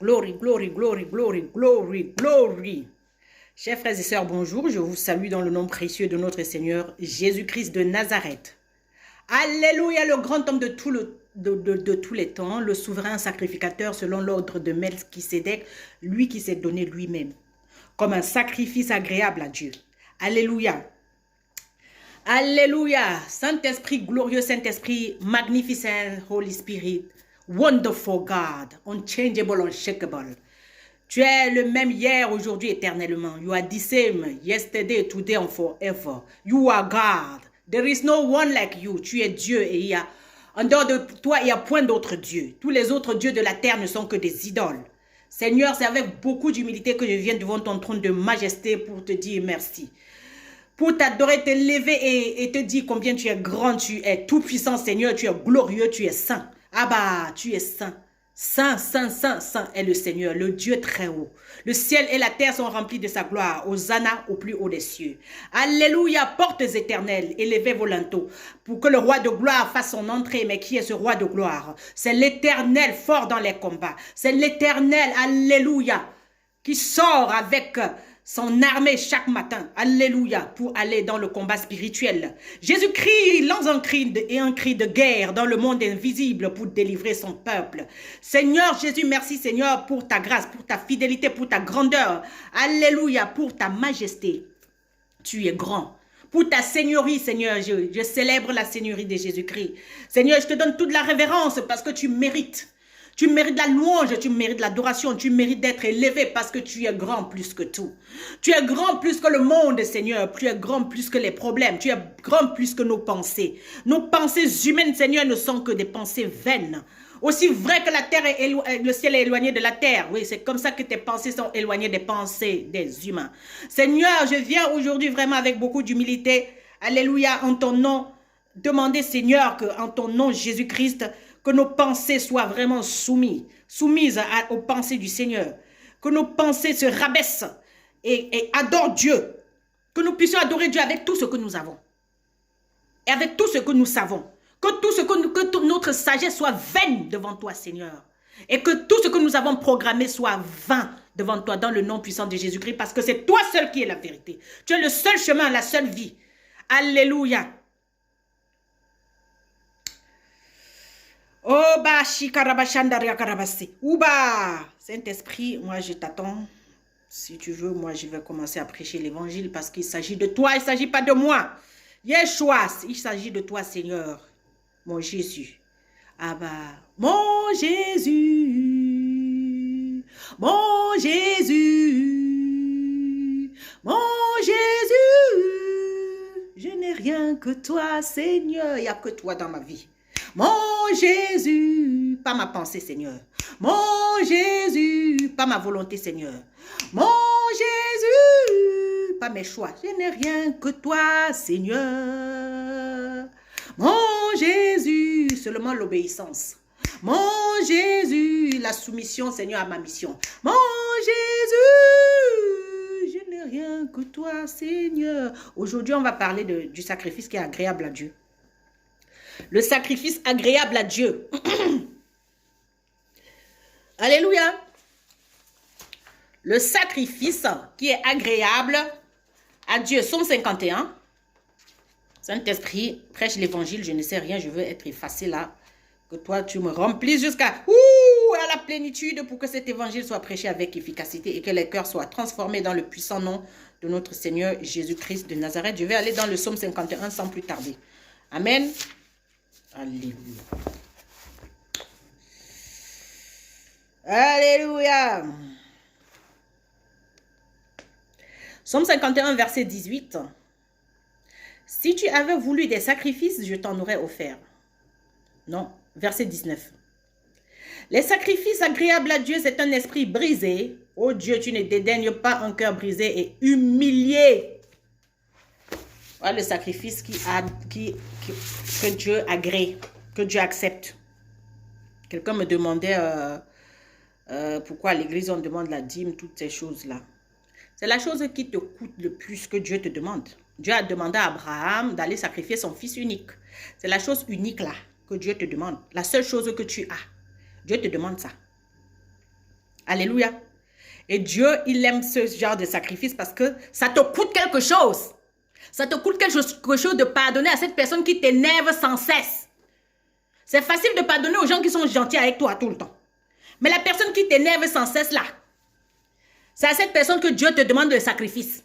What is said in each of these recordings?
Glory, glory, glory, glory, glory, glory. Chers frères et sœurs, bonjour. Je vous salue dans le nom précieux de notre Seigneur Jésus-Christ de Nazareth. Alléluia, le grand homme de tous les temps, le souverain sacrificateur selon l'ordre de Melchisédek, lui qui s'est donné lui-même comme un sacrifice agréable à Dieu. Alléluia. Alléluia. Saint-Esprit, glorieux Saint-Esprit, magnificent Holy Spirit, wonderful God, unchangeable, unshakable. Tu es le même hier, aujourd'hui, éternellement. You are the same, yesterday, today and forever. You are God. There is no one like you. Tu es Dieu et il y a, en dehors de toi, il n'y a point d'autre Dieu. Tous les autres dieux de la terre ne sont que des idoles. Seigneur, c'est avec beaucoup d'humilité que je viens devant ton trône de majesté pour te dire merci. Pour t'adorer, te lever et te dire combien tu es grand, tu es tout puissant, Seigneur, tu es glorieux, tu es saint. Ah bah, tu es saint. Saint, saint, saint, saint est le Seigneur, le Dieu très haut. Le ciel et la terre sont remplis de sa gloire. Hosanna au plus haut des cieux. Alléluia, portes éternelles, élevez vos linteaux, pour que le roi de gloire fasse son entrée. Mais qui est ce roi de gloire? C'est l'Éternel fort dans les combats. C'est l'Éternel, alléluia, qui sort avec son armée chaque matin, alléluia, pour aller dans le combat spirituel. Jésus-Christ lance un cri de guerre dans le monde invisible pour délivrer son peuple. Seigneur Jésus, merci Seigneur pour ta grâce, pour ta fidélité, pour ta grandeur. Alléluia, pour ta majesté. Tu es grand. Pour ta seigneurie, Seigneur, je célèbre la seigneurie de Jésus-Christ. Seigneur, je te donne toute la révérence parce que tu mérites. Tu mérites la louange, tu mérites l'adoration, tu mérites d'être élevé parce que tu es grand plus que tout. Tu es grand plus que le monde, Seigneur. Tu es grand plus que les problèmes. Tu es grand plus que nos pensées. Nos pensées humaines, Seigneur, ne sont que des pensées vaines. Aussi vrai que la terre est le ciel est éloigné de la terre. Oui, c'est comme ça que tes pensées sont éloignées des pensées des humains. Seigneur, je viens aujourd'hui vraiment avec beaucoup d'humilité. Alléluia, en ton nom. Demander, Seigneur, que en ton nom, Jésus-Christ, que nos pensées soient vraiment soumises aux pensées du Seigneur. Que nos pensées se rabaissent et adorent Dieu. Que nous puissions adorer Dieu avec tout ce que nous avons. Et avec tout ce que nous savons. Que notre sagesse soit vaine devant toi, Seigneur. Et que tout ce que nous avons programmé soit vain devant toi dans le nom puissant de Jésus-Christ. Parce que c'est toi seul qui es la vérité. Tu es le seul chemin, la seule vie. Alléluia. Oh, bah, Ouba, Saint-Esprit, moi je t'attends. Si tu veux, moi je vais commencer à prêcher l'évangile parce qu'il s'agit de toi, il ne s'agit pas de moi. Yeshua, il s'agit de toi, Seigneur, mon Jésus. Ah bah, mon Jésus, mon Jésus, mon Jésus. Je n'ai rien que toi, Seigneur, il n'y a que toi dans ma vie. Mon Jésus, pas ma pensée, Seigneur. Mon Jésus, pas ma volonté, Seigneur. Mon Jésus, pas mes choix. Je n'ai rien que toi, Seigneur. Mon Jésus, seulement l'obéissance. Mon Jésus, la soumission, Seigneur, à ma mission. Mon Jésus, je n'ai rien que toi, Seigneur. Aujourd'hui, on va parler du sacrifice qui est agréable à Dieu. Le sacrifice agréable à Dieu. Alléluia. Le sacrifice qui est agréable à Dieu. Psaume 51. Saint-Esprit, prêche l'évangile. Je ne sais rien, je veux être effacé là. Que toi, tu me remplisses jusqu'à la plénitude pour que cet évangile soit prêché avec efficacité et que les cœurs soient transformés dans le puissant nom de notre Seigneur Jésus-Christ de Nazareth. Je vais aller dans le psaume 51 sans plus tarder. Amen. Alléluia. Alléluia. Psaume 51, verset 18. Si tu avais voulu des sacrifices, je t'en aurais offert. Non, verset 19. Les sacrifices agréables à Dieu, c'est un esprit brisé. Oh Dieu, tu ne dédaignes pas un cœur brisé et humilié. Voilà le sacrifice que Dieu agrée, que Dieu accepte. Quelqu'un me demandait pourquoi à l'église on demande la dîme, toutes ces choses-là. C'est la chose qui te coûte le plus que Dieu te demande. Dieu a demandé à Abraham d'aller sacrifier son fils unique. C'est la chose unique là que Dieu te demande. La seule chose que tu as. Dieu te demande ça. Alléluia. Et Dieu, il aime ce genre de sacrifice parce que ça te coûte quelque chose. Ça te coûte quelque chose de pardonner à cette personne qui t'énerve sans cesse. C'est facile de pardonner aux gens qui sont gentils avec toi tout le temps. Mais la personne qui t'énerve sans cesse là, c'est à cette personne que Dieu te demande le sacrifice.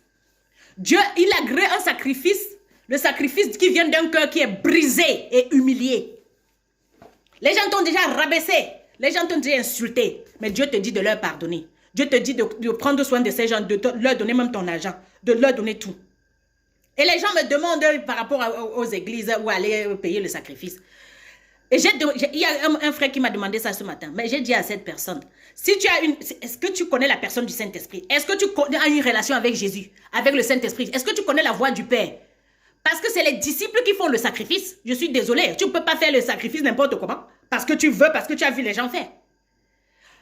Dieu, il agrée un sacrifice, le sacrifice qui vient d'un cœur qui est brisé et humilié. Les gens t'ont déjà rabaissé, les gens t'ont déjà insulté, mais Dieu te dit de leur pardonner. Dieu te dit de prendre soin de ces gens, de leur donner même ton argent, de leur donner tout. Et les gens me demandent par rapport aux églises où aller payer le sacrifice. Et il y a un frère qui m'a demandé ça ce matin. Mais j'ai dit à cette personne, si tu as est-ce que tu connais la personne du Saint-Esprit? Est-ce que tu as une relation avec Jésus, avec le Saint-Esprit? Est-ce que tu connais la voix du Père? Parce que c'est les disciples qui font le sacrifice. Je suis désolée, tu ne peux pas faire le sacrifice n'importe comment. Parce que tu veux, parce que tu as vu les gens faire.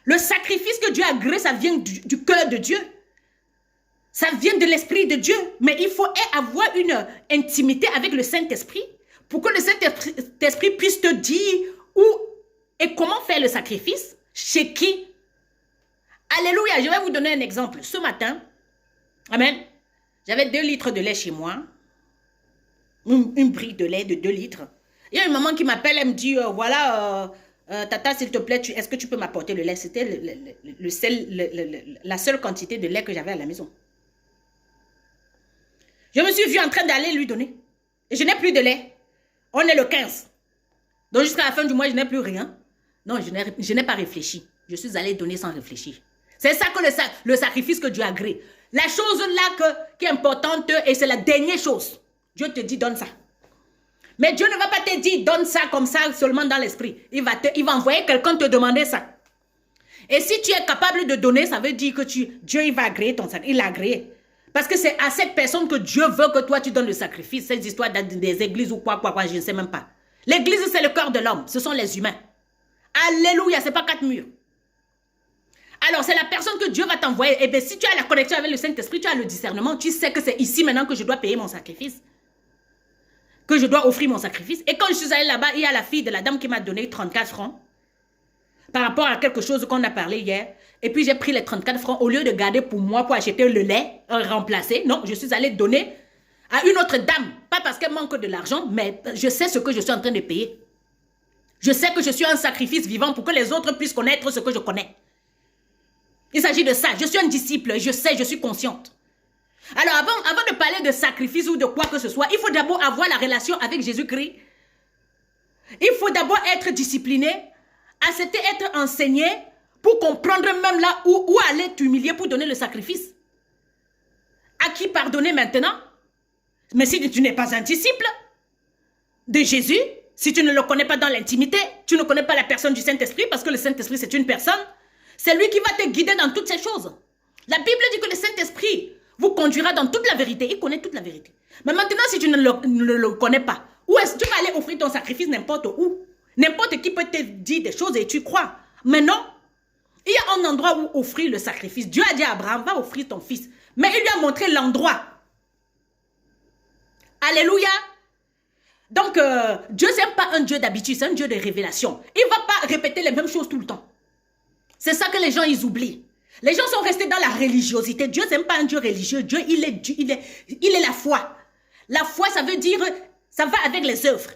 Le sacrifice que Dieu a agrée, ça vient du cœur de Dieu. Ça vient de l'Esprit de Dieu. Mais il faut avoir une intimité avec le Saint-Esprit pour que le Saint-Esprit puisse te dire où et comment faire le sacrifice, chez qui. Alléluia, je vais vous donner un exemple. Ce matin, amen, j'avais 2 litres de lait chez moi, une brique de lait de 2 litres. Il y a une maman qui m'appelle, elle me dit, voilà, Tata, s'il te plaît, est-ce que tu peux m'apporter le lait? C'était la seule quantité de lait que j'avais à la maison. Je me suis vue en train d'aller lui donner. Et je n'ai plus de lait. On est le 15. Donc jusqu'à la fin du mois, je n'ai plus rien. Non, je n'ai pas réfléchi. Je suis allée donner sans réfléchir. C'est ça que le sacrifice que Dieu a agréé. La chose là qui est importante et c'est la dernière chose. Dieu te dit donne ça. Mais Dieu ne va pas te dire donne ça comme ça seulement dans l'esprit. Il va envoyer quelqu'un te demander ça. Et si tu es capable de donner, ça veut dire que Dieu il va agréer ton sacrifice. Il l'a agréé. Parce que c'est à cette personne que Dieu veut que toi tu donnes le sacrifice. Ces histoires des églises ou quoi, je ne sais même pas. L'église c'est le cœur de l'homme. Ce sont les humains. Alléluia, ce n'est pas 4 murs. Alors c'est la personne que Dieu va t'envoyer. Et bien si tu as la connexion avec le Saint-Esprit, tu as le discernement. Tu sais que c'est ici maintenant que je dois payer mon sacrifice. Que je dois offrir mon sacrifice. Et quand je suis allée là-bas, il y a la fille de la dame qui m'a donné 34 francs. Par rapport à quelque chose qu'on a parlé hier. Et puis j'ai pris les 34 francs au lieu de garder pour moi pour acheter le lait remplacé. Non, je suis allée donner à une autre dame. Pas parce qu'elle manque de l'argent, mais je sais ce que je suis en train de payer. Je sais que je suis un sacrifice vivant pour que les autres puissent connaître ce que je connais. Il s'agit de ça. Je suis un disciple, je sais, je suis consciente. Alors avant de parler de sacrifice ou de quoi que ce soit, il faut d'abord avoir la relation avec Jésus-Christ. Il faut d'abord être discipliné, accepter être enseigné pour comprendre même là où aller t'humilier pour donner le sacrifice. À qui pardonner maintenant? Mais si tu n'es pas un disciple de Jésus, si tu ne le connais pas dans l'intimité, tu ne connais pas la personne du Saint-Esprit, parce que le Saint-Esprit c'est une personne, c'est lui qui va te guider dans toutes ces choses. La Bible dit que le Saint-Esprit vous conduira dans toute la vérité. Il connaît toute la vérité. Mais maintenant, si tu ne le connais pas, où est-ce que tu vas aller offrir ton sacrifice n'importe où? N'importe qui peut te dire des choses et tu crois. Mais non, il y a un endroit où offrir le sacrifice. Dieu a dit à Abraham, va offrir ton fils. Mais il lui a montré l'endroit. Alléluia. Donc, Dieu, ce n'est pas un Dieu d'habitude, c'est un Dieu de révélation. Il ne va pas répéter les mêmes choses tout le temps. C'est ça que les gens, ils oublient. Les gens sont restés dans la religiosité. Dieu, ce n'est pas un Dieu religieux. Dieu, il est la foi. La foi, ça veut dire, ça va avec les œuvres.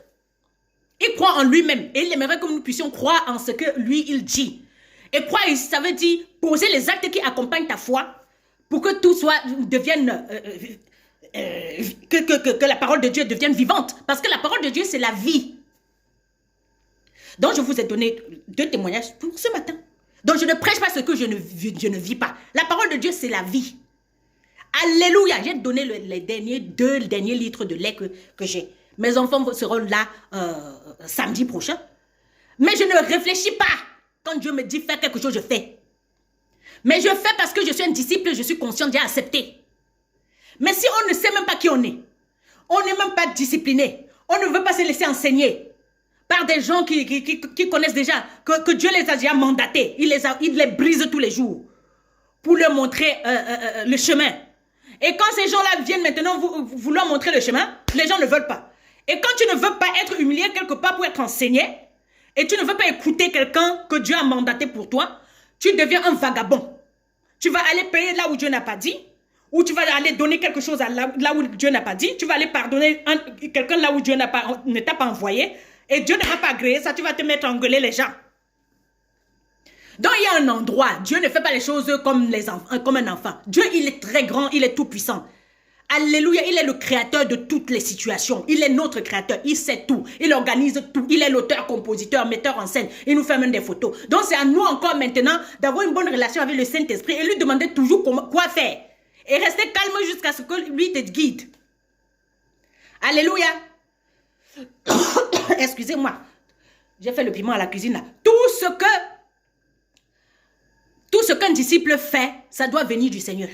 Il croit en lui-même. Et il aimerait que nous puissions croire en ce que lui, il dit. Et croire, ça veut dire poser les actes qui accompagnent ta foi pour que tout devienne... que la parole de Dieu devienne vivante. Parce que la parole de Dieu, c'est la vie. Donc, je vous ai donné 2 témoignages pour ce matin. Donc, je ne prêche pas ce que je ne vis pas. La parole de Dieu, c'est la vie. Alléluia. J'ai donné les 2 derniers litres de lait que j'ai. Mes enfants seront là samedi prochain. Mais je ne réfléchis pas. Quand Dieu me dit faire quelque chose, je fais. Mais je fais parce que je suis un disciple, je suis conscient, j'ai accepté. Mais si on ne sait même pas qui on n'est même pas discipliné, on ne veut pas se laisser enseigner par des gens qui connaissent déjà, que Dieu les a déjà mandatés. Il les brise tous les jours pour leur montrer le chemin. Et quand ces gens-là viennent maintenant vouloir montrer le chemin, les gens ne veulent pas. Et quand tu ne veux pas être humilié quelque part pour être enseigné, et tu ne veux pas écouter quelqu'un que Dieu a mandaté pour toi, tu deviens un vagabond. Tu vas aller payer là où Dieu n'a pas dit, ou tu vas aller donner quelque chose là où Dieu n'a pas dit, tu vas aller pardonner quelqu'un là où Dieu ne t'a pas envoyé, et Dieu ne va pas agréer ça, tu vas te mettre à engueuler les gens. Donc il y a un endroit, Dieu ne fait pas les choses comme un enfant. Dieu, il est très grand, il est tout puissant. Alléluia, il est le créateur de toutes les situations. Il est notre créateur, il sait tout, il organise tout. Il est l'auteur, compositeur, metteur en scène. Il nous fait même des photos. Donc c'est à nous encore maintenant d'avoir une bonne relation avec le Saint-Esprit et lui demander toujours quoi faire. Et rester calme jusqu'à ce que lui te guide. Alléluia. Excusez-moi, j'ai fait le piment à la cuisine là. Tout ce qu'un disciple fait, ça doit venir du Seigneur.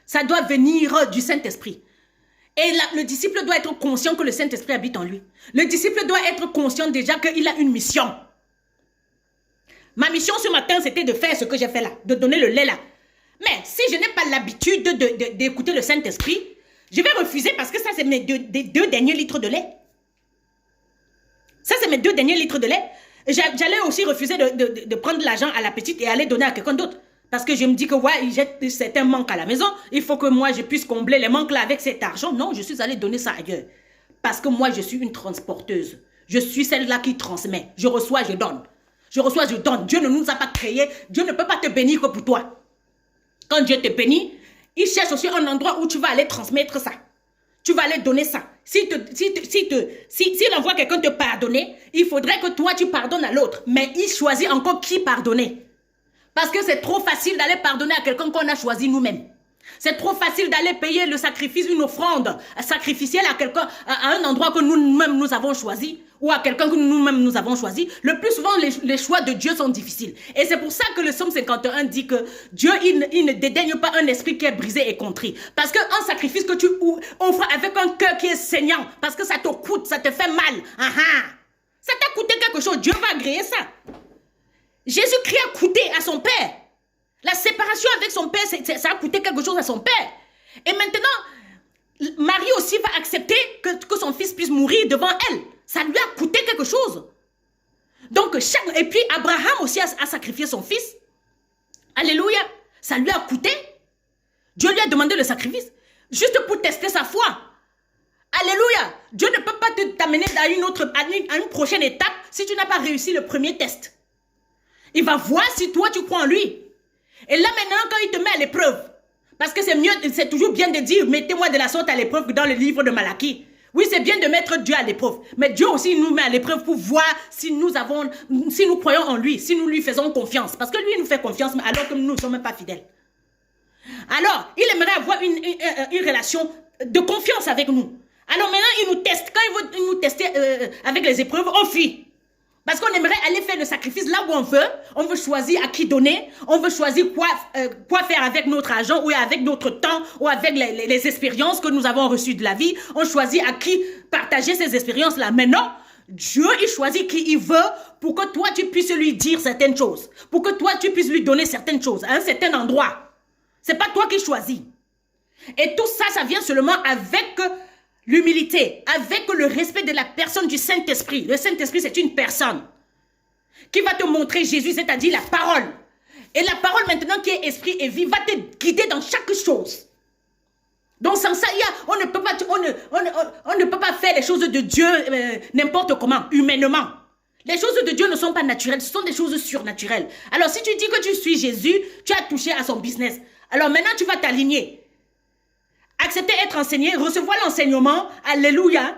Ça doit venir du Saint-Esprit. Et le disciple doit être conscient que le Saint-Esprit habite en lui. Le disciple doit être conscient déjà qu'il a une mission. Ma mission ce matin, c'était de faire ce que j'ai fait là, de donner le lait là. Mais si je n'ai pas l'habitude d'écouter le Saint-Esprit, je vais refuser parce que ça, c'est mes deux derniers litres de lait. Ça, c'est mes 2 derniers litres de lait. J'allais aussi refuser de prendre l'argent à la petite et aller donner à quelqu'un d'autre. Parce que je me dis que ouais, c'est un manque à la maison. Il faut que moi, je puisse combler les manques là avec cet argent. Non, je suis allée donner ça ailleurs. Parce que moi, je suis une transporteuse. Je suis celle-là qui transmet. Je reçois, je donne. Je reçois, je donne. Dieu ne nous a pas créés. Dieu ne peut pas te bénir que pour toi. Quand Dieu te bénit, il cherche aussi un endroit où tu vas aller transmettre ça. Tu vas aller donner ça. S'il envoie quelqu'un te pardonner, il faudrait que toi, tu pardonnes à l'autre. Mais il choisit encore qui pardonner. Parce que c'est trop facile d'aller pardonner à quelqu'un qu'on a choisi nous-mêmes. C'est trop facile d'aller payer le sacrifice, une offrande sacrificielle à quelqu'un, à un endroit que nous-mêmes nous avons choisi, ou à quelqu'un que nous-mêmes nous avons choisi. Le plus souvent, les choix de Dieu sont difficiles. Et c'est pour ça que le psaume 51 dit que Dieu, il ne dédaigne pas un esprit qui est brisé et contrit. Parce qu'un sacrifice que tu offres avec un cœur qui est saignant, parce que ça te coûte, ça te fait mal. Ça t'a coûté quelque chose, Dieu va agréer ça. Jésus-Christ a coûté à son Père. La séparation avec son Père, ça a coûté quelque chose à son Père. Et maintenant, Marie aussi va accepter que son fils puisse mourir devant elle. Ça lui a coûté quelque chose. Donc, et puis Abraham aussi a sacrifié son fils. Alléluia. Ça lui a coûté. Dieu lui a demandé le sacrifice. Juste pour tester sa foi. Alléluia. Dieu ne peut pas t'amener à une prochaine étape si tu n'as pas réussi le premier test. Il va voir si toi tu crois en lui. Et là maintenant, quand il te met à l'épreuve, parce que c'est toujours bien de dire, mettez-moi de la sorte à l'épreuve dans le livre de Malachie. Oui, c'est bien de mettre Dieu à l'épreuve. Mais Dieu aussi nous met à l'épreuve pour voir si nous croyons en lui, si nous lui faisons confiance. Parce que lui, il nous fait confiance, mais alors que nous ne sommes même pas fidèles. Alors, il aimerait avoir une relation de confiance avec nous. Alors maintenant, il nous teste. Quand il veut nous tester avec les épreuves, on fuit. Parce qu'on aimerait aller faire le sacrifice là où on veut choisir à qui donner, on veut choisir quoi faire avec notre argent ou avec notre temps ou avec les expériences que nous avons reçues de la vie. On choisit à qui partager ces expériences-là. Mais non, Dieu, il choisit qui il veut pour que toi, tu puisses lui dire certaines choses, pour que toi, tu puisses lui donner certaines choses à un certain endroit. C'est pas toi qui choisis. Et tout ça, ça vient seulement avec l'humilité, avec le respect de la personne du Saint-Esprit. Le Saint-Esprit, c'est une personne qui va te montrer Jésus, c'est-à-dire la parole. Et la parole maintenant qui est esprit et vie va te guider dans chaque chose. Donc sans ça, on ne peut pas faire les choses de Dieu n'importe comment, humainement. Les choses de Dieu ne sont pas naturelles, ce sont des choses surnaturelles. Alors si tu dis que tu suis Jésus, tu as touché à son business. Alors maintenant tu vas t'aligner. Accepter d'être enseigné, recevoir l'enseignement, alléluia,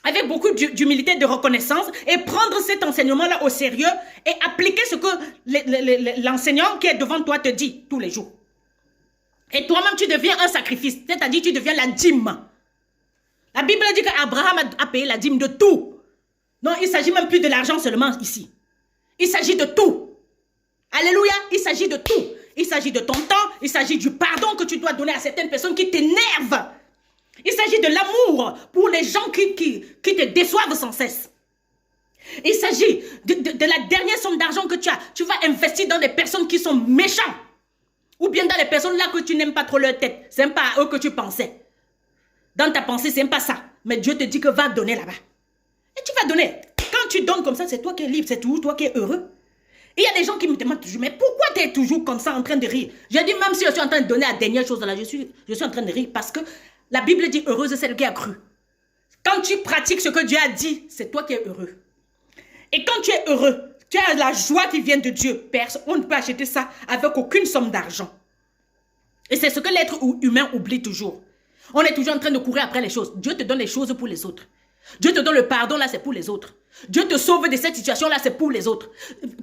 avec beaucoup d'humilité, de reconnaissance, et prendre cet enseignement-là au sérieux et appliquer ce que l'enseignant qui est devant toi te dit tous les jours. Et toi-même, tu deviens un sacrifice, c'est-à-dire tu deviens la dîme. La Bible dit qu'Abraham a payé la dîme de tout. Non, il ne s'agit même plus de l'argent seulement ici. Il s'agit de tout. Alléluia, il s'agit de tout. Il s'agit de ton temps, il s'agit du pardon que tu dois donner à certaines personnes qui t'énervent. Il s'agit de l'amour pour les gens qui te déçoivent sans cesse. Il s'agit de la dernière somme d'argent que tu as. Tu vas investir dans des personnes qui sont méchantes. Ou bien dans les personnes là que tu n'aimes pas trop leur tête. Ce n'est pas à eux que tu pensais. Dans ta pensée, ce n'est pas ça. Mais Dieu te dit que va donner là-bas. Et tu vas donner. Quand tu donnes comme ça, c'est toi qui es libre, c'est toujours toi qui es heureux. Et il y a des gens qui me demandent toujours, mais pourquoi tu es toujours comme ça en train de rire? J'ai dit, même si je suis en train de donner la dernière chose là, je suis en train de rire parce que la Bible dit, heureuse est celle qui a cru. Quand tu pratiques ce que Dieu a dit, c'est toi qui es heureux. Et quand tu es heureux, tu as la joie qui vient de Dieu. On ne peut acheter ça avec aucune somme d'argent. Et c'est ce que l'être humain oublie toujours. On est toujours en train de courir après les choses. Dieu te donne les choses pour les autres. Dieu te donne le pardon, là, c'est pour les autres. Dieu te sauve de cette situation, là, c'est pour les autres.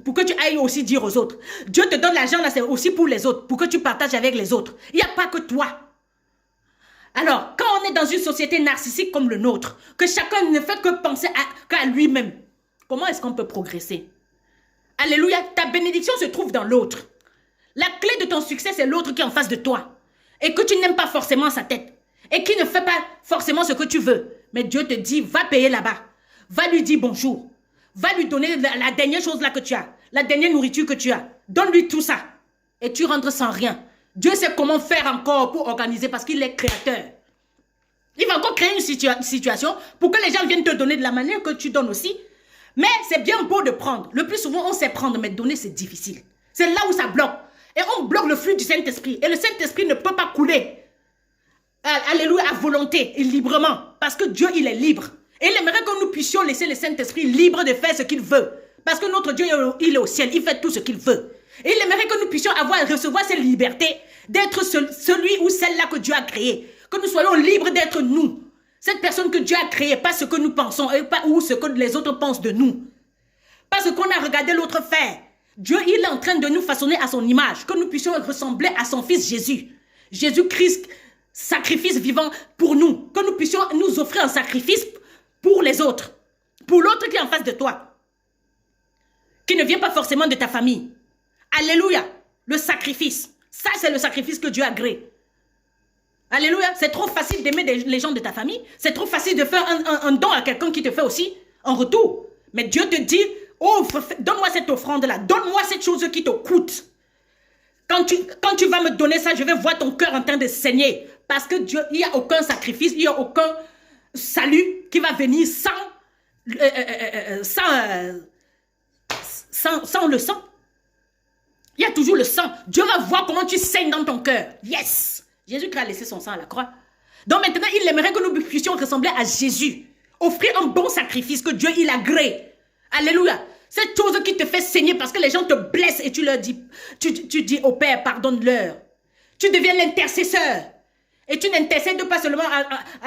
Pour que tu ailles aussi dire aux autres. Dieu te donne l'argent, là, c'est aussi pour les autres. Pour que tu partages avec les autres. Il n'y a pas que toi. Alors, quand on est dans une société narcissique comme le nôtre, que chacun ne fait que penser qu'à lui-même, comment est-ce qu'on peut progresser? Alléluia, ta bénédiction se trouve dans l'autre. La clé de ton succès, c'est l'autre qui est en face de toi. Et que tu n'aimes pas forcément sa tête. Et qui ne fait pas forcément ce que tu veux. Mais Dieu te dit, va payer là-bas. Va lui dire bonjour. Va lui donner la dernière chose là que tu as. La dernière nourriture que tu as. Donne-lui tout ça. Et tu rentres sans rien. Dieu sait comment faire encore pour organiser parce qu'il est créateur. Il va encore créer une situation pour que les gens viennent te donner de la manière que tu donnes aussi. Mais c'est bien beau de prendre. Le plus souvent, on sait prendre, mais donner, c'est difficile. C'est là où ça bloque. Et on bloque le flux du Saint-Esprit. Et le Saint-Esprit ne peut pas couler. Alléluia, à volonté et librement. Parce que Dieu, il est libre. Et il aimerait que nous puissions laisser le Saint-Esprit libre de faire ce qu'il veut. Parce que notre Dieu, il est au ciel. Il fait tout ce qu'il veut. Et il aimerait que nous puissions recevoir cette liberté d'être celui ou celle-là que Dieu a créé. Que nous soyons libres d'être nous. Cette personne que Dieu a créée, pas ce que nous pensons ou ce que les autres pensent de nous. Pas ce qu'on a regardé l'autre faire. Dieu, il est en train de nous façonner à son image. Que nous puissions ressembler à son fils Jésus. Jésus-Christ, sacrifice vivant pour nous. Que nous puissions nous offrir un sacrifice pour les autres. Pour l'autre qui est en face de toi. Qui ne vient pas forcément de ta famille. Alléluia. Le sacrifice. Ça, c'est le sacrifice que Dieu a créé. Alléluia. C'est trop facile d'aimer les gens de ta famille. C'est trop facile de faire un don à quelqu'un qui te fait aussi en retour. Mais Dieu te dit, donne-moi cette offrande-là. Donne-moi cette chose qui te coûte. Quand tu vas me donner ça, je vais voir ton cœur en train de saigner. Parce que Dieu, il n'y a aucun sacrifice, il n'y a aucun salut qui va venir sans le sang. Il y a toujours le sang. Dieu va voir comment tu saignes dans ton cœur. Yes! Jésus-Christ a laissé son sang à la croix. Donc maintenant, il aimerait que nous puissions ressembler à Jésus. Offrir un bon sacrifice que Dieu, il agrée. Alléluia. Cette chose qui te fait saigner parce que les gens te blessent et tu leur dis, tu dis au Père, pardonne-leur. Tu deviens l'intercesseur. Et tu n'intercèdes pas seulement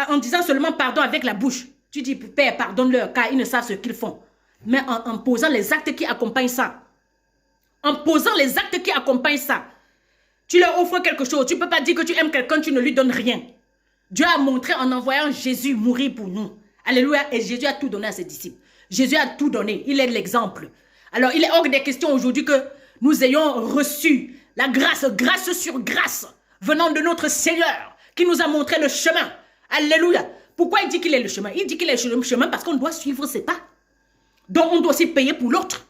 en disant seulement pardon avec la bouche. Tu dis, Père, pardonne-leur car ils ne savent ce qu'ils font. Mais en posant les actes qui accompagnent ça. En posant les actes qui accompagnent ça. Tu leur offres quelque chose. Tu ne peux pas dire que tu aimes quelqu'un, tu ne lui donnes rien. Dieu a montré en envoyant Jésus mourir pour nous. Alléluia. Et Jésus a tout donné à ses disciples. Jésus a tout donné. Il est l'exemple. Alors, il est hors des questions aujourd'hui que nous ayons reçu la grâce, grâce sur grâce, venant de notre Seigneur, qui nous a montré le chemin. Alléluia. Pourquoi il dit qu'il est le chemin? Il dit qu'il est le chemin parce qu'on doit suivre ses pas. Donc, on doit aussi payer pour l'autre.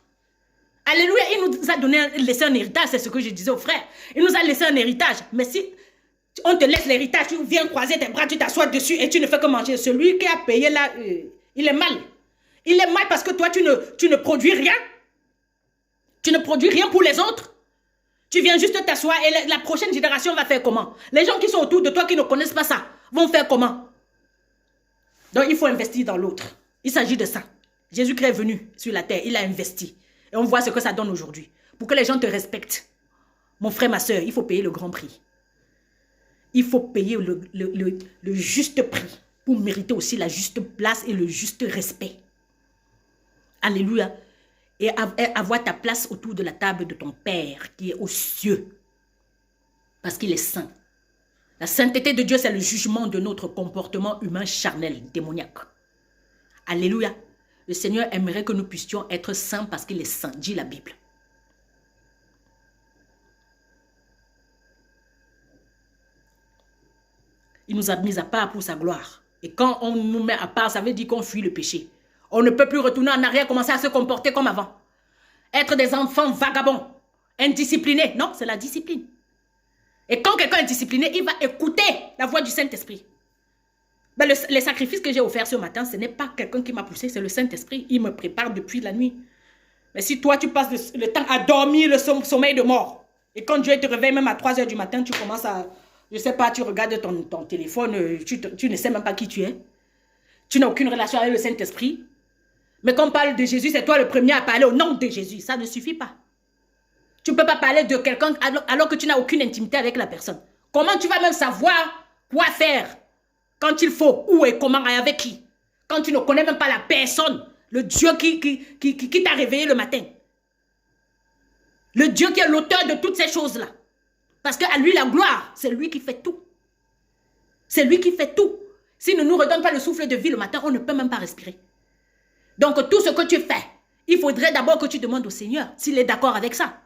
Alléluia, il nous a laissé un héritage, c'est ce que je disais aux frères. Il nous a laissé un héritage. Mais si on te laisse l'héritage, tu viens croiser tes bras, tu t'assois dessus et tu ne fais que manger. Celui qui a payé là, il est mal. Il est mal parce que toi, tu ne produis rien. Tu ne produis rien pour les autres. Tu viens juste t'asseoir et la prochaine génération va faire comment? Les gens qui sont autour de toi, qui ne connaissent pas ça, vont faire comment? Donc, il faut investir dans l'autre. Il s'agit de ça. Jésus-Christ est venu sur la terre, il a investi. Et on voit ce que ça donne aujourd'hui. Pour que les gens te respectent, mon frère, ma soeur, il faut payer le grand prix. Il faut payer le juste prix pour mériter aussi la juste place et le juste respect. Alléluia. Et avoir ta place autour de la table de ton Père qui est aux cieux. Parce qu'il est saint. La sainteté de Dieu, c'est le jugement de notre comportement humain charnel, démoniaque. Alléluia. Le Seigneur aimerait que nous puissions être saints parce qu'il est saint, dit la Bible. Il nous a mis à part pour sa gloire. Et quand on nous met à part, ça veut dire qu'on fuit le péché. On ne peut plus retourner en arrière, commencer à se comporter comme avant. Être des enfants vagabonds, indisciplinés. Non, c'est la discipline. Et quand quelqu'un est discipliné, il va écouter la voix du Saint-Esprit. Ben les sacrifices que j'ai offerts ce matin, ce n'est pas quelqu'un qui m'a poussé, c'est le Saint-Esprit. Il me prépare depuis la nuit. Mais si toi, tu passes le temps à dormir le sommeil de mort, Et quand Dieu te réveille même à 3 heures du matin, tu commences à, je ne sais pas, tu regardes ton téléphone, tu ne sais même pas qui tu es. Tu n'as aucune relation avec le Saint-Esprit. Mais quand on parle de Jésus, c'est toi le premier à parler au nom de Jésus. Ça ne suffit pas. Tu ne peux pas parler de quelqu'un alors que tu n'as aucune intimité avec la personne. Comment tu vas même savoir quoi faire quand il faut, où et comment, et avec qui? Quand tu ne connais même pas la personne, le Dieu qui t'a réveillé le matin. Le Dieu qui est l'auteur de toutes ces choses-là. Parce qu'à lui, la gloire, c'est lui qui fait tout. C'est lui qui fait tout. S'il ne nous redonne pas le souffle de vie le matin, on ne peut même pas respirer. Donc, tout ce que tu fais, il faudrait d'abord que tu demandes au Seigneur s'il est d'accord avec ça.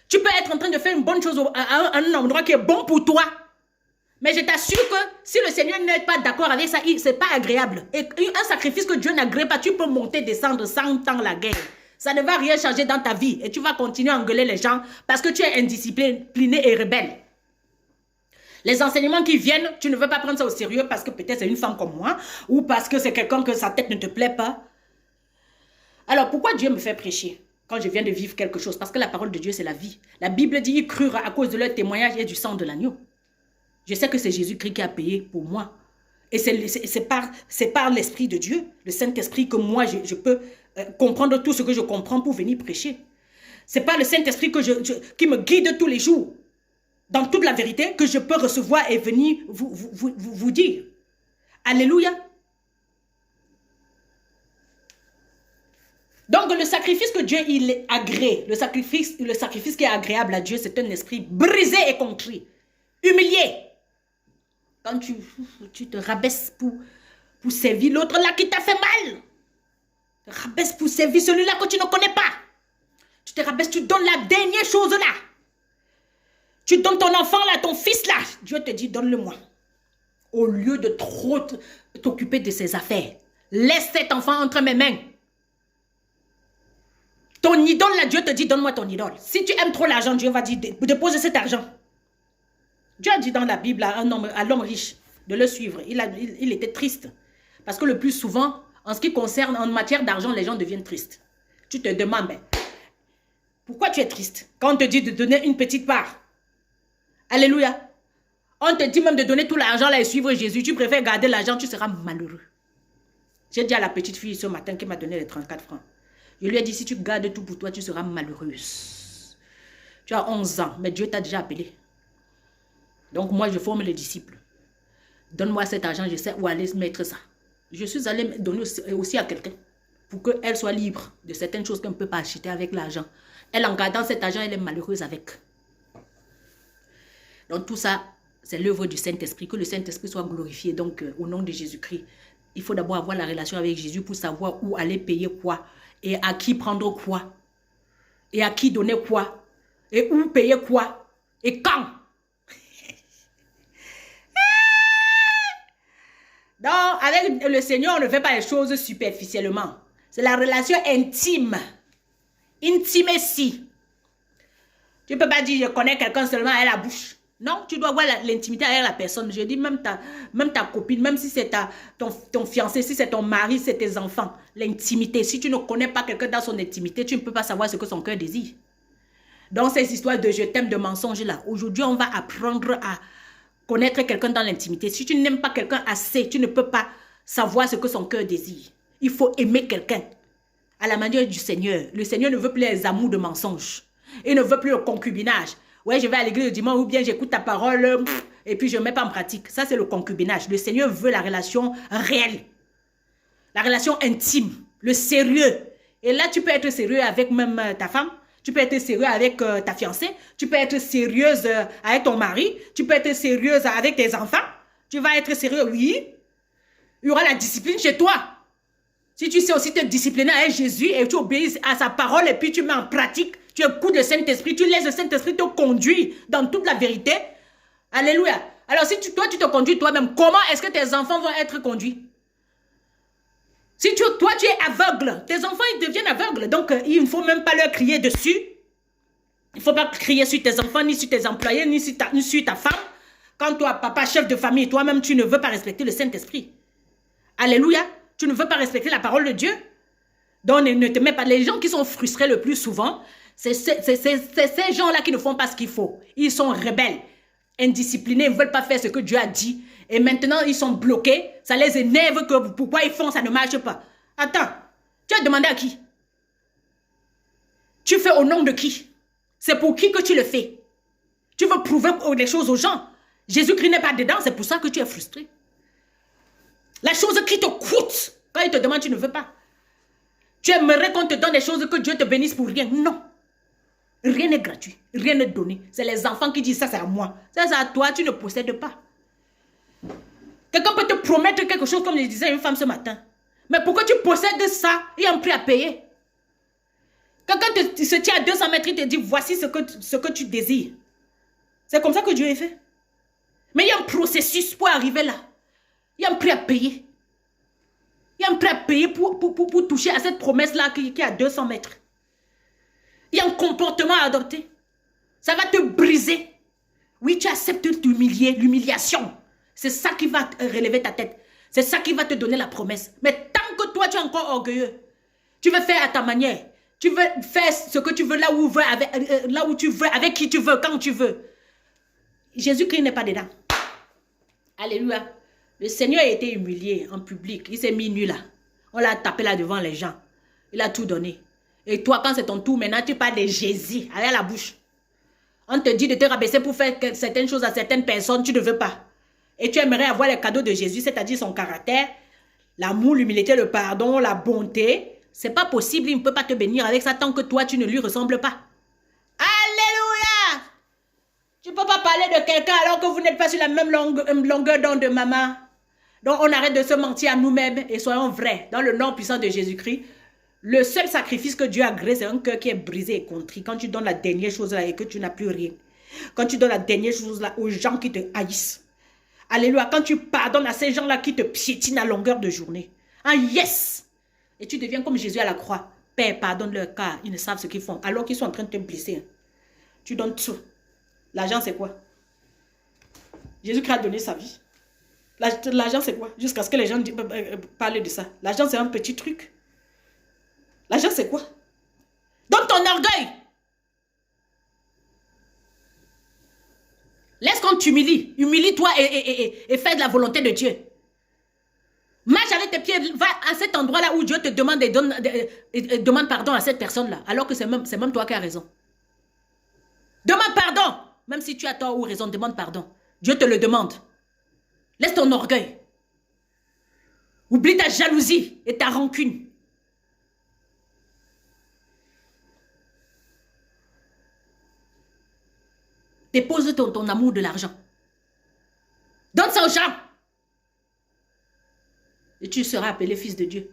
Tu peux être en train de faire une bonne chose à un endroit qui est bon pour toi. Mais je t'assure que si le Seigneur n'est pas d'accord avec ça, ce n'est pas agréable. Et un sacrifice que Dieu n'agrée pas, tu peux monter, descendre sans temps la guerre. Ça ne va rien changer dans ta vie. Et tu vas continuer à engueuler les gens parce que tu es indiscipliné et rebelle. Les enseignements qui viennent, tu ne veux pas prendre ça au sérieux parce que peut-être c'est une femme comme moi ou parce que c'est quelqu'un que sa tête ne te plaît pas. Alors pourquoi Dieu me fait prêcher quand je viens de vivre quelque chose? Parce que la parole de Dieu, c'est la vie. La Bible dit, ils crurent à cause de leur témoignage et du sang de l'agneau. Je sais que c'est Jésus-Christ qui a payé pour moi. Et c'est par l'Esprit de Dieu, le Saint-Esprit, que moi, je peux comprendre tout ce que je comprends pour venir prêcher. C'est par le Saint-Esprit qui me guide tous les jours, dans toute la vérité, que je peux recevoir et venir vous dire. Alléluia. Donc, le sacrifice que Dieu il agrée, le sacrifice qui est agréable à Dieu, c'est un esprit brisé et contrit, humilié. Quand tu te rabaisses pour servir l'autre là qui t'a fait mal. Tu te rabaisses pour servir celui-là que tu ne connais pas. Tu te rabaisses, tu donnes la dernière chose là. Tu donnes ton enfant là, ton fils là. Dieu te dit, donne-le-moi. Au lieu de trop t'occuper de ses affaires. Laisse cet enfant entre mes mains. Ton idole là, Dieu te dit, donne-moi ton idole. Si tu aimes trop l'argent, Dieu va dire, dépose cet argent. Dieu a dit dans la Bible à l'homme riche de le suivre. Il était triste. Parce que le plus souvent, en ce qui concerne, en matière d'argent, les gens deviennent tristes. Tu te demandes, mais pourquoi tu es triste? Quand on te dit de donner une petite part. Alléluia. On te dit même de donner tout l'argent là et suivre Jésus. Tu préfères garder l'argent, tu seras malheureux. J'ai dit à la petite fille ce matin qui m'a donné les 34 francs. Je lui ai dit, si tu gardes tout pour toi, tu seras malheureuse. Tu as 11 ans, mais Dieu t'a déjà appelé. Donc moi, je forme les disciples. Donne-moi cet argent, je sais où aller mettre ça. Je suis allée donner aussi à quelqu'un pour qu'elle soit libre de certaines choses qu'elle ne peut pas acheter avec l'argent. Elle, en gardant cet argent, elle est malheureuse avec. Donc tout ça, c'est l'œuvre du Saint-Esprit. Que le Saint-Esprit soit glorifié. Donc au nom de Jésus-Christ, il faut d'abord avoir la relation avec Jésus pour savoir où aller payer quoi et à qui prendre quoi et à qui donner quoi et où payer quoi et quand. Donc, avec le Seigneur, on ne fait pas les choses superficiellement. C'est la relation intime. Intimacy. Tu ne peux pas dire, je connais quelqu'un seulement à la bouche. Non, tu dois avoir l'intimité avec la personne. Je dis, même ta copine, même si c'est ton fiancé, si c'est ton mari, c'est tes enfants. L'intimité. Si tu ne connais pas quelqu'un dans son intimité, tu ne peux pas savoir ce que son cœur désire. Donc, ces histoires de je t'aime, de mensonges là. Aujourd'hui, on va apprendre à connaître quelqu'un dans l'intimité. Si tu n'aimes pas quelqu'un assez, tu ne peux pas savoir ce que son cœur désire. Il faut aimer quelqu'un à la manière du Seigneur. Le Seigneur ne veut plus les amours de mensonges. Il ne veut plus le concubinage. Ouais, je vais à l'église le dimanche ou bien j'écoute ta parole et puis je ne mets pas en pratique. Ça, c'est le concubinage. Le Seigneur veut la relation réelle. La relation intime. Le sérieux. Et là, tu peux être sérieux avec même ta femme. Tu peux être sérieux avec ta fiancée. Tu peux être sérieuse avec ton mari. Tu peux être sérieuse avec tes enfants. Tu vas être sérieux, oui. Il y aura la discipline chez toi. Si tu sais aussi te discipliner avec Jésus et tu obéis à sa parole et puis tu mets en pratique, tu écoutes le Saint-Esprit, tu laisses le Saint-Esprit te conduire dans toute la vérité. Alléluia. Alors si toi tu te conduis toi-même, comment est-ce que tes enfants vont être conduits? Si toi, tu es aveugle, tes enfants, ils deviennent aveugles. Donc, il ne faut même pas leur crier dessus. Il ne faut pas crier sur tes enfants, ni sur tes employés, ni sur ta femme. Quand toi, papa, chef de famille, toi-même, tu ne veux pas respecter le Saint-Esprit. Alléluia. Tu ne veux pas respecter la parole de Dieu. Donc, ne te mets pas. Les gens qui sont frustrés le plus souvent, C'est ces gens-là qui ne font pas ce qu'il faut. Ils sont rebelles, indisciplinés, ils ne veulent pas faire ce que Dieu a dit. Et maintenant, ils sont bloqués. Ça les énerve que pourquoi ils font, ça ne marche pas. Attends, tu as demandé à qui? Tu fais au nom de qui? C'est pour qui que tu le fais? Tu veux prouver des choses aux gens. Jésus-Christ n'est pas dedans, c'est pour ça que tu es frustré. La chose qui te coûte, quand il te demande, tu ne veux pas. Tu aimerais qu'on te donne des choses, que Dieu te bénisse pour rien. Non. Rien n'est gratuit, rien n'est donné. C'est les enfants qui disent ça, c'est à moi. Ça, c'est à toi, tu ne possèdes pas. Quelqu'un peut te promettre quelque chose, comme je disais à une femme ce matin. Mais pourquoi tu possèdes ça et un prix à payer? Quelqu'un se tient à 200 mètres, il te dit, voici ce que tu désires. C'est comme ça que Dieu est fait. Mais il y a un processus pour arriver là. Il y a un prix à payer. Il y a un prix à payer pour toucher à cette promesse-là qui est à 200 mètres. Il y a un comportement à adopter. Ça va te briser. Oui, tu acceptes de t'humilier, l'humiliation. C'est ça qui va relever ta tête. C'est ça qui va te donner la promesse. Mais tant que toi, tu es encore orgueilleux, tu veux faire à ta manière. Tu veux faire ce que tu veux là où tu veux, avec qui tu veux, quand tu veux. Jésus-Christ n'est pas dedans. Alléluia. Le Seigneur a été humilié en public. Il s'est mis nu là. On l'a tapé là devant les gens. Il a tout donné. Et toi, quand c'est ton tour, maintenant, tu parles de Jésus avec la bouche. On te dit de te rabaisser pour faire certaines choses à certaines personnes, tu ne veux pas. Et tu aimerais avoir les cadeaux de Jésus, c'est-à-dire son caractère, l'amour, l'humilité, le pardon, la bonté. C'est pas possible, il ne peut pas te bénir avec ça tant que toi, tu ne lui ressembles pas. Alléluia! Tu ne peux pas parler de quelqu'un alors que vous n'êtes pas sur la même longueur d'onde de maman. Donc, on arrête de se mentir à nous-mêmes et soyons vrais. Dans le nom puissant de Jésus-Christ, le seul sacrifice que Dieu a agréé, c'est un cœur qui est brisé et contrit. Quand tu donnes la dernière chose là et que tu n'as plus rien. Quand tu donnes la dernière chose là aux gens qui te haïssent. Alléluia. Quand tu pardonnes à ces gens-là qui te piétinent à longueur de journée. Un yes. Et tu deviens comme Jésus à la croix. Père, pardonne-leur car ils ne savent ce qu'ils font. Alors qu'ils sont en train de te blesser. Tu donnes tout. L'argent, c'est quoi? Jésus-Christ a donné sa vie. L'argent, c'est quoi? Jusqu'à ce que les gens parlent de ça. L'argent, c'est un petit truc. L'argent, c'est quoi? Donne ton orgueil. Laisse qu'on t'humilie. Humilie-toi et fais de la volonté de Dieu. Marche avec tes pieds. Va à cet endroit-là où Dieu te demande et demande pardon à cette personne-là. Alors que c'est même toi qui as raison. Demande pardon. Même si tu as tort ou raison, demande pardon. Dieu te le demande. Laisse ton orgueil. Oublie ta jalousie et ta rancune. Dépose ton amour de l'argent. Donne ça aux gens. Et tu seras appelé fils de Dieu.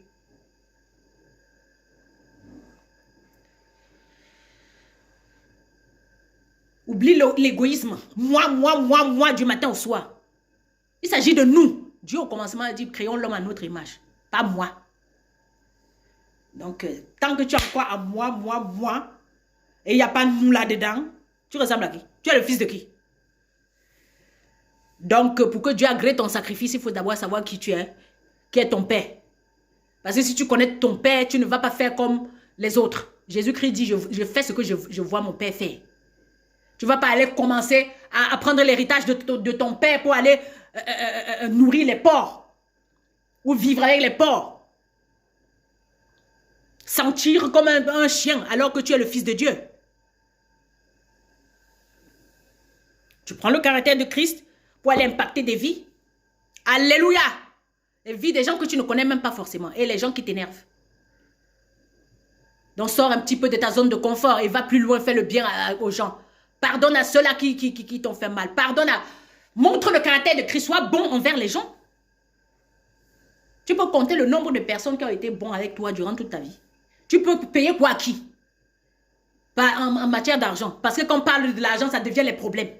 Oublie l'égoïsme. Moi, du matin au soir. Il s'agit de nous. Dieu au commencement a dit, créons l'homme à notre image. Pas moi. Donc, tant que tu as quoi à moi, et il n'y a pas nous là-dedans, tu ressembles à qui? Tu es le fils de qui? Donc, pour que Dieu agrée ton sacrifice, il faut d'abord savoir qui tu es, qui est ton père. Parce que si tu connais ton père, tu ne vas pas faire comme les autres. Jésus-Christ dit, je fais ce que je vois mon père faire. Tu ne vas pas aller commencer à prendre l'héritage de ton père pour aller nourrir les porcs. Ou vivre avec les porcs. Sentir comme un chien alors que tu es le fils de Dieu. Tu prends le caractère de Christ pour aller impacter des vies. Alléluia. Les vies des gens que tu ne connais même pas forcément. Et les gens qui t'énervent. Donc sors un petit peu de ta zone de confort et va plus loin, fais le bien aux gens. Pardonne à ceux-là qui t'ont fait mal. Montre le caractère de Christ. Sois bon envers les gens. Tu peux compter le nombre de personnes qui ont été bons avec toi durant toute ta vie. Tu peux payer quoi à qui? Pas en matière d'argent. Parce que quand on parle de l'argent, ça devient les problèmes.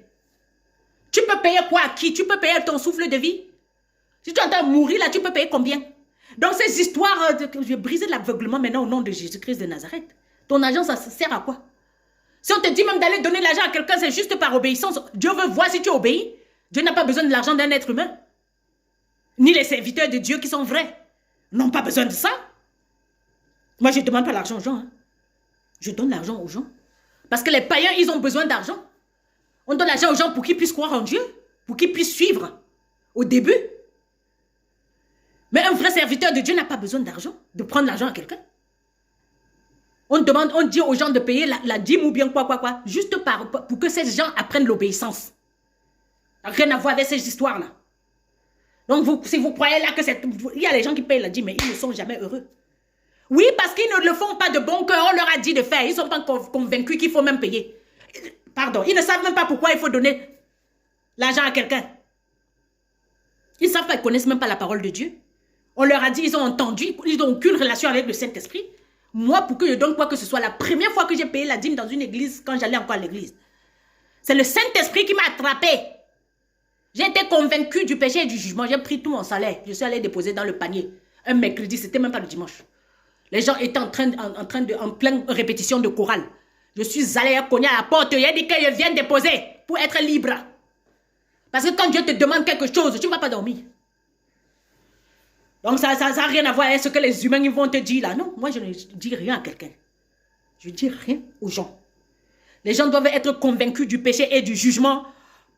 Tu peux payer quoi à qui? Tu peux payer ton souffle de vie? Si tu es en train de mourir là, tu peux payer combien? Donc ces histoires, je vais briser l'aveuglement maintenant au nom de Jésus-Christ de Nazareth. Ton argent, ça sert à quoi? Si on te dit même d'aller donner de l'argent à quelqu'un, c'est juste par obéissance. Dieu veut voir si tu obéis. Dieu n'a pas besoin de l'argent d'un être humain. Ni les serviteurs de Dieu qui sont vrais n'ont pas besoin de ça. Moi, je ne demande pas l'argent aux gens. Hein. Je donne l'argent aux gens. Parce que les païens, ils ont besoin d'argent. On donne l'argent aux gens pour qu'ils puissent croire en Dieu, pour qu'ils puissent suivre au début. Mais un vrai serviteur de Dieu n'a pas besoin d'argent, de prendre l'argent à quelqu'un. On demande, on dit aux gens de payer la dîme ou bien quoi, juste pour que ces gens apprennent l'obéissance. Rien à voir avec ces histoires-là. Donc, si vous croyez là que c'est... Il y a les gens qui payent la dîme, mais ils ne sont jamais heureux. Oui, parce qu'ils ne le font pas de bon cœur, on leur a dit de faire. Ils ne sont pas convaincus qu'il faut même payer. Pardon, ils ne savent même pas pourquoi il faut donner l'argent à quelqu'un. Ils ne savent pas, ils ne connaissent même pas la parole de Dieu. On leur a dit, ils ont entendu, ils n'ont aucune relation avec le Saint-Esprit. Moi, pour que je donne quoi que ce soit, la première fois que j'ai payé la dîme dans une église, quand j'allais encore à l'église, c'est le Saint-Esprit qui m'a attrapé. J'ai été convaincu du péché et du jugement. J'ai pris tout mon salaire. Je suis allé déposer dans le panier. Un mercredi, c'était même pas le dimanche. Les gens étaient en pleine répétition de chorale. Je suis allé cogner à la porte. Il a dit que je viens déposer pour être libre. Parce que quand Dieu te demande quelque chose, tu ne vas pas dormir. Donc ça n'a rien à voir avec ce que les humains ils vont te dire là. Non, moi je ne dis rien à quelqu'un. Je ne dis rien aux gens. Les gens doivent être convaincus du péché et du jugement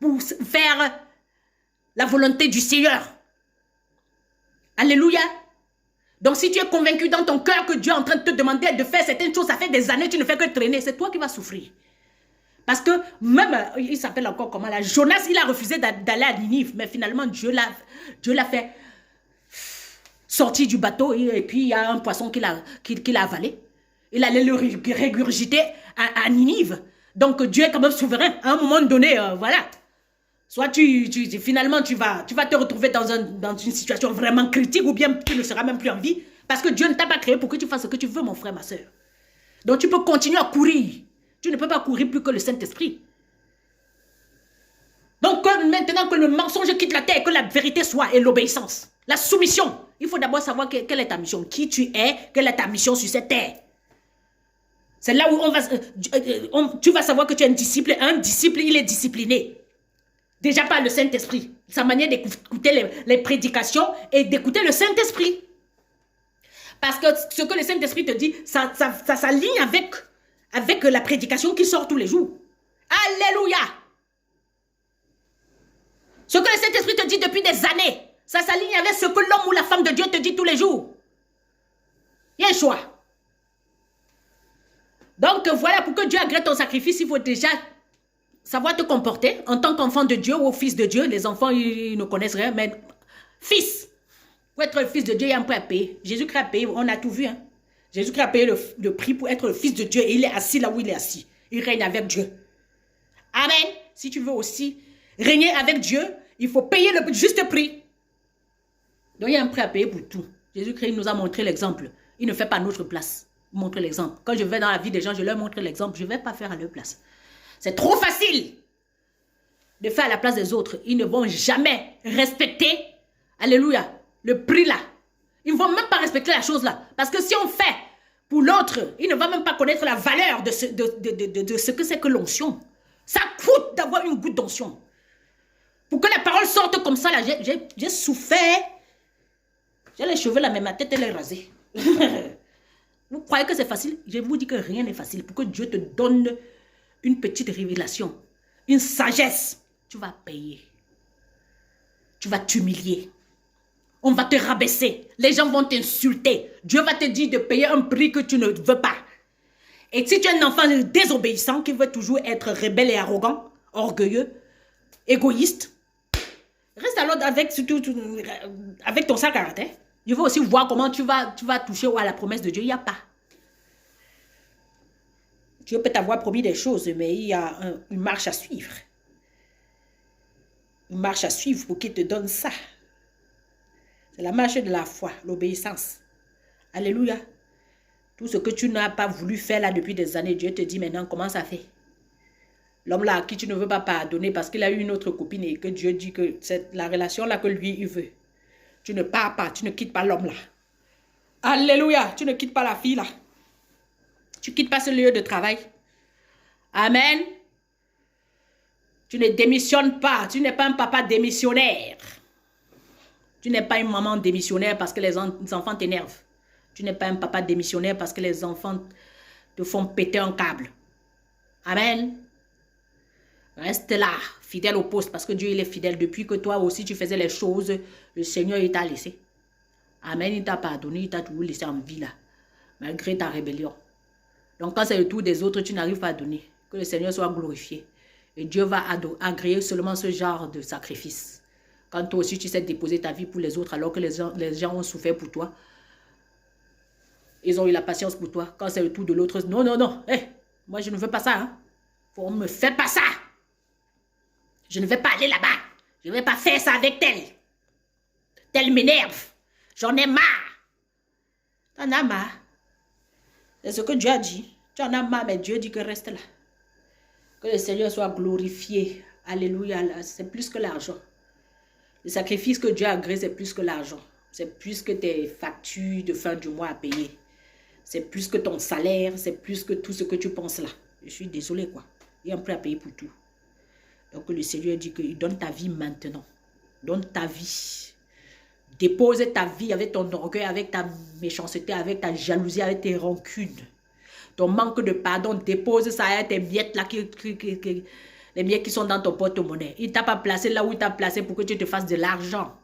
pour faire la volonté du Seigneur. Alléluia. Donc si tu es convaincu dans ton cœur que Dieu est en train de te demander de faire certaines choses, ça fait des années, tu ne fais que traîner, c'est toi qui vas souffrir. Parce que même, il s'appelle encore comment là, Jonas, il a refusé d'aller à Ninive, mais finalement Dieu l'a fait sortir du bateau et puis il y a un poisson qu'il a avalé. Il allait le régurgiter à Ninive. Donc Dieu est quand même souverain. À un moment donné, voilà. Soit finalement tu vas te retrouver dans une situation vraiment critique ou bien tu ne seras même plus en vie. Parce que Dieu ne t'a pas créé pour que tu fasses ce que tu veux, mon frère, ma soeur. Donc tu peux continuer à courir. Tu ne peux pas courir plus que le Saint-Esprit. Donc maintenant que le mensonge quitte la terre, que la vérité soit et l'obéissance. La soumission. Il faut d'abord savoir quelle est ta mission. Qui tu es, quelle est ta mission sur cette terre. C'est là où tu vas savoir que tu es un disciple. Un disciple, il est discipliné. Déjà par le Saint-Esprit. Sa manière d'écouter les prédications et d'écouter le Saint-Esprit. Parce que ce que le Saint-Esprit te dit, ça s'aligne avec la prédication qui sort tous les jours. Alléluia! Ce que le Saint-Esprit te dit depuis des années, ça s'aligne avec ce que l'homme ou la femme de Dieu te dit tous les jours. Il y a un choix. Donc voilà, pour que Dieu agrée ton sacrifice, il faut déjà savoir te comporter en tant qu'enfant de Dieu ou fils de Dieu. Les enfants, ils ne connaissent rien, mais fils. Pour être le fils de Dieu, il y a un prix à payer. Jésus-Christ a payé, on a tout vu. Hein? Jésus-Christ a payé le prix pour être le fils de Dieu et il est assis là où il est assis. Il règne avec Dieu. Amen. Si tu veux aussi régner avec Dieu, il faut payer le juste prix. Donc il y a un prix à payer pour tout. Jésus-Christ nous a montré l'exemple. Il ne fait pas notre place. Il montre l'exemple. Quand je vais dans la vie des gens, je leur montre l'exemple. Je ne vais pas faire à leur place. C'est trop facile de faire à la place des autres. Ils ne vont jamais respecter, alléluia, le prix là. Ils ne vont même pas respecter la chose là. Parce que si on fait pour l'autre, il ne va même pas connaître la valeur de ce que c'est que l'onction. Ça coûte d'avoir une goutte d'onction. Pour que la parole sorte comme ça là, j'ai souffert. J'ai les cheveux là, mais ma tête elle est rasée. Vous croyez que c'est facile? Je vous dis que rien n'est facile. Pour que Dieu te donne une petite révélation, une sagesse, tu vas payer. Tu vas t'humilier. On va te rabaisser. Les gens vont t'insulter. Dieu va te dire de payer un prix que tu ne veux pas. Et si tu es un enfant désobéissant qui veut toujours être rebelle et arrogant, orgueilleux, égoïste, reste alors avec ton sale caractère. Je veux aussi voir comment tu vas toucher à la promesse de Dieu. Il n'y a pas. Dieu peut t'avoir promis des choses, mais il y a une marche à suivre. Une marche à suivre pour qu'il te donne ça. C'est la marche de la foi, l'obéissance. Alléluia. Tout ce que tu n'as pas voulu faire là depuis des années, Dieu te dit maintenant comment ça fait. L'homme là à qui tu ne veux pas pardonner parce qu'il a eu une autre copine et que Dieu dit que c'est la relation là que lui il veut. Tu ne pars pas, tu ne quittes pas l'homme là. Alléluia, tu ne quittes pas la fille là. Tu ne quittes pas ce lieu de travail. Amen. Tu ne démissionnes pas, tu n'es pas un papa démissionnaire. Tu n'es pas une maman démissionnaire parce que les enfants t'énervent. Tu n'es pas un papa démissionnaire parce que les enfants te font péter un câble. Amen. Reste là, fidèle au poste, parce que Dieu, il est fidèle. Depuis que toi aussi, tu faisais les choses, le Seigneur, il t'a laissé. Amen, il t'a pardonné, il t'a toujours laissé en vie là, malgré ta rébellion. Donc, quand c'est le tour des autres, tu n'arrives pas à donner. Que le Seigneur soit glorifié. Et Dieu va agréer seulement ce genre de sacrifice. Quand toi aussi, tu sais déposer ta vie pour les autres, alors que les gens ont souffert pour toi. Ils ont eu la patience pour toi. Quand c'est le tour de l'autre, non, non, non. Hey, moi, je ne veux pas ça. Hein. On ne me fait pas ça. Je ne vais pas aller là-bas. Je ne vais pas faire ça avec tel. Tel m'énerve. J'en ai marre. T'en as marre. C'est ce que Dieu a dit. Tu en as marre, mais Dieu dit que reste là. Que le Seigneur soit glorifié. Alléluia. C'est plus que l'argent. Le sacrifice que Dieu a agréé, c'est plus que l'argent. C'est plus que tes factures de fin du mois à payer. C'est plus que ton salaire. C'est plus que tout ce que tu penses là. Je suis désolée, quoi. Il y a un prix à payer pour tout. Donc le Seigneur dit qu'il donne ta vie maintenant. Donne ta vie. Dépose ta vie avec ton orgueil, avec ta méchanceté, avec ta jalousie, avec tes rancunes. Ton manque de pardon, dépose ça avec tes miettes là, les miettes qui sont dans ton porte-monnaie. Il ne t'a pas placé là où il t'a placé pour que tu te fasses de l'argent.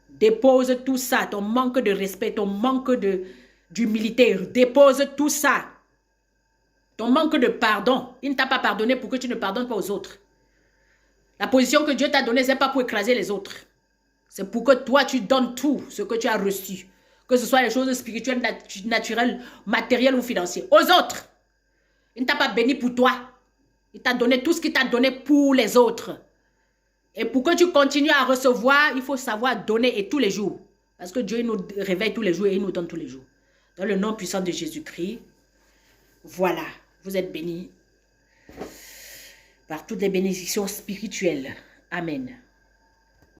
Dépose tout ça, ton manque de respect, ton manque d'humilité. Dépose tout ça. Ton manque de pardon. Il ne t'a pas pardonné pour que tu ne pardonnes pas aux autres. La position que Dieu t'a donnée, ce n'est pas pour écraser les autres. C'est pour que toi, tu donnes tout ce que tu as reçu. Que ce soit les choses spirituelles, naturelles, matérielles ou financières. Aux autres. Il ne t'a pas béni pour toi. Il t'a donné tout ce qu'il t'a donné pour les autres. Et pour que tu continues à recevoir, il faut savoir donner et tous les jours. Parce que Dieu nous réveille tous les jours et il nous donne tous les jours. Dans le nom puissant de Jésus-Christ, voilà, vous êtes bénis par toutes les bénédictions spirituelles. Amen.